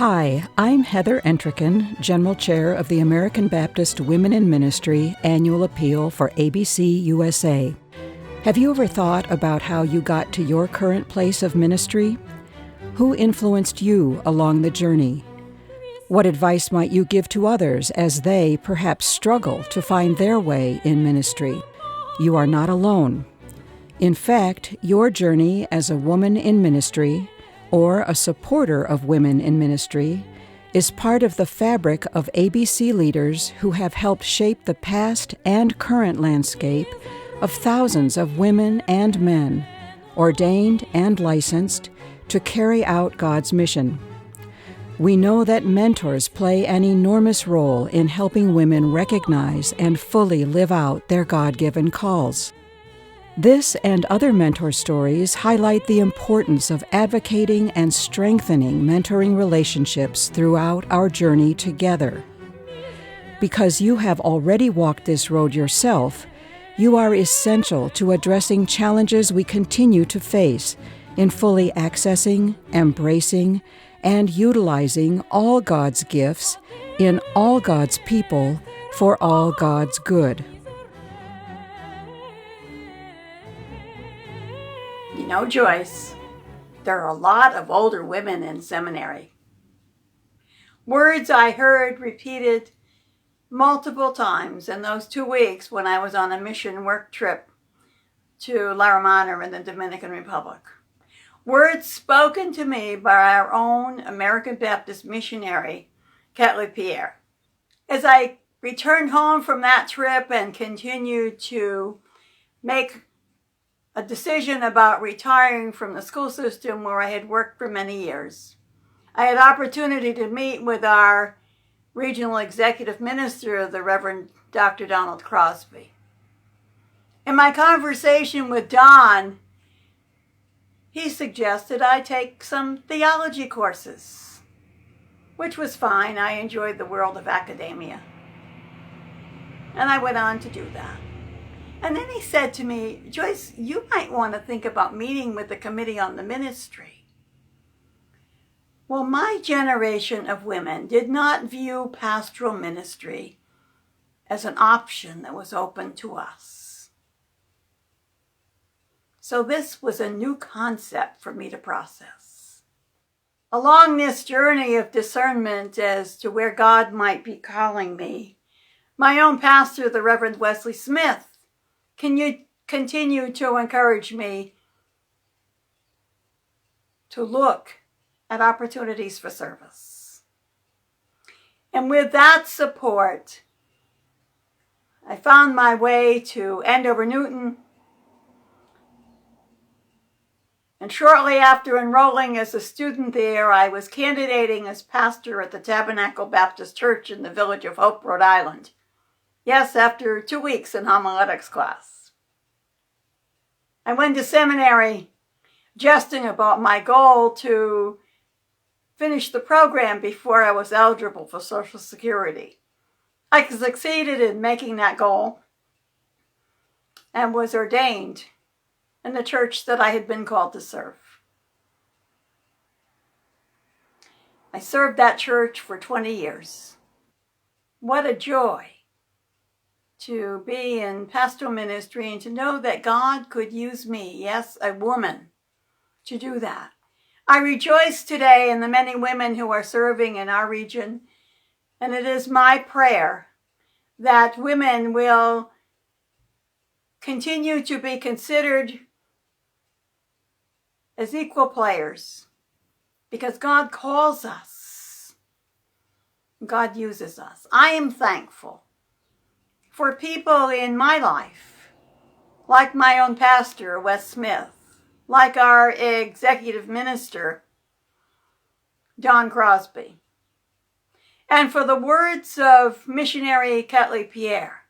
Hi, I'm Heather Entricken, General Chair of the American Baptist Women in Ministry Annual Appeal for ABC USA. Have you ever thought about how you got to your current place of ministry? Who influenced you along the journey? What advice might you give to others as they perhaps struggle to find their way in ministry? You are not alone. In fact, your journey as a woman in ministry, or a supporter of women in ministry, is part of the fabric of ABC leaders who have helped shape the past and current landscape of thousands of women and men, ordained and licensed, to carry out God's mission. We know that mentors play an enormous role in helping women recognize and fully live out their God-given calls. This and other mentor stories highlight the importance of advocating and strengthening mentoring relationships throughout our journey together. Because you have already walked this road yourself, you are essential to addressing challenges we continue to face in fully accessing, embracing, and utilizing all God's gifts in all God's people for all God's good. You know, Joyce, there are a lot of older women in seminary. Words I heard repeated multiple times in those 2 weeks when I was on a mission work trip to La Romana in the Dominican Republic. Words spoken to me by our own American Baptist missionary, Kathleen Pierre. As I returned home from that trip and continued to make a decision about retiring from the school system where I had worked for many years, I had opportunity to meet with our regional executive minister, the Reverend Dr. Donald Crosby. In my conversation with Don, he suggested I take some theology courses, which was fine. I enjoyed the world of academia. And I went on to do that. And then he said to me, Joyce, you might want to think about meeting with the Committee on the Ministry. Well, my generation of women did not view pastoral ministry as an option that was open to us. So this was a new concept for me to process. Along this journey of discernment as to where God might be calling me, my own pastor, the Reverend Wesley Smith, can you continue to encourage me to look at opportunities for service? And with that support, I found my way to Andover Newton. And shortly after enrolling as a student there, I was candidating as pastor at the Tabernacle Baptist Church in the Village of Hope, Rhode Island. Yes, after 2 weeks in homiletics class. I went to seminary jesting about my goal to finish the program before I was eligible for Social Security. I succeeded in making that goal and was ordained in the church that I had been called to serve. I served that church for 20 years. What a joy to be in pastoral ministry and to know that God could use me, yes, a woman, to do that. I rejoice today in the many women who are serving in our region, and it is my prayer that women will continue to be considered as equal players, because God calls us. God uses us. I am thankful for people in my life, like my own pastor, Wes Smith, like our executive minister, Don Crosby, and for the words of missionary Kathleen Pierre.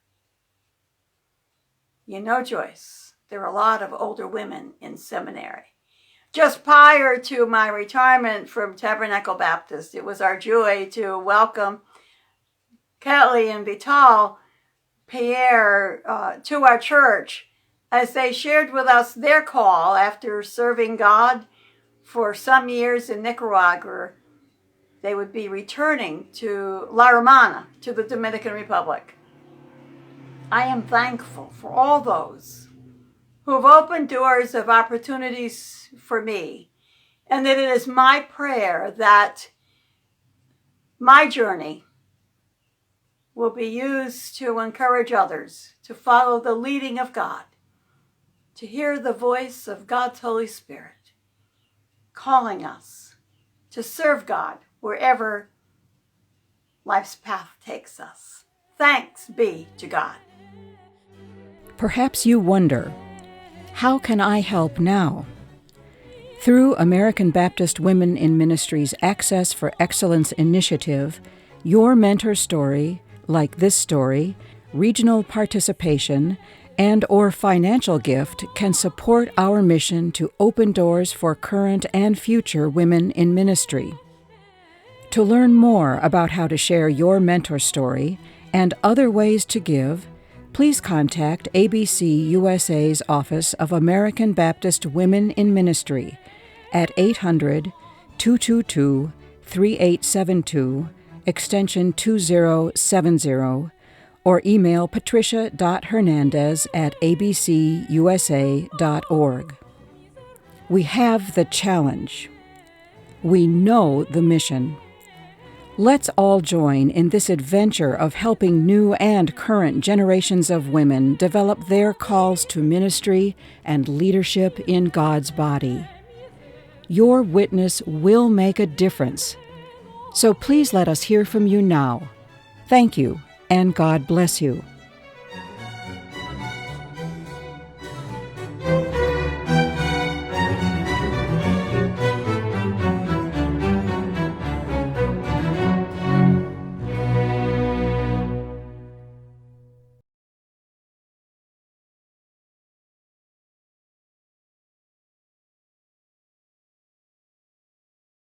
You know, Joyce, there are a lot of older women in seminary. Just prior to my retirement from Tabernacle Baptist, it was our joy to welcome Kelly and Vital Pierre to our church as they shared with us their call after serving God for some years in Nicaragua they would be returning to La Romana, to the Dominican Republic. I am thankful for all those who have opened doors of opportunities for me, and that it is my prayer that my journey will be used to encourage others to follow the leading of God, to hear the voice of God's Holy Spirit calling us to serve God wherever life's path takes us. Thanks be to God. Perhaps you wonder, how can I help now? Through American Baptist Women in Ministry's Access for Excellence initiative, your mentor story, like this story, regional participation, and/or financial gift can support our mission to open doors for current and future women in ministry. To learn more about how to share your mentor story and other ways to give, please contact ABC USA's Office of American Baptist Women in Ministry at 800-222-3872, extension 2070, or email patricia.hernandez@abcusa.org. We have the challenge. We know the mission. Let's all join in this adventure of helping new and current generations of women develop their calls to ministry and leadership in God's body. Your witness will make a difference. So please let us hear from you now. Thank you, and God bless you.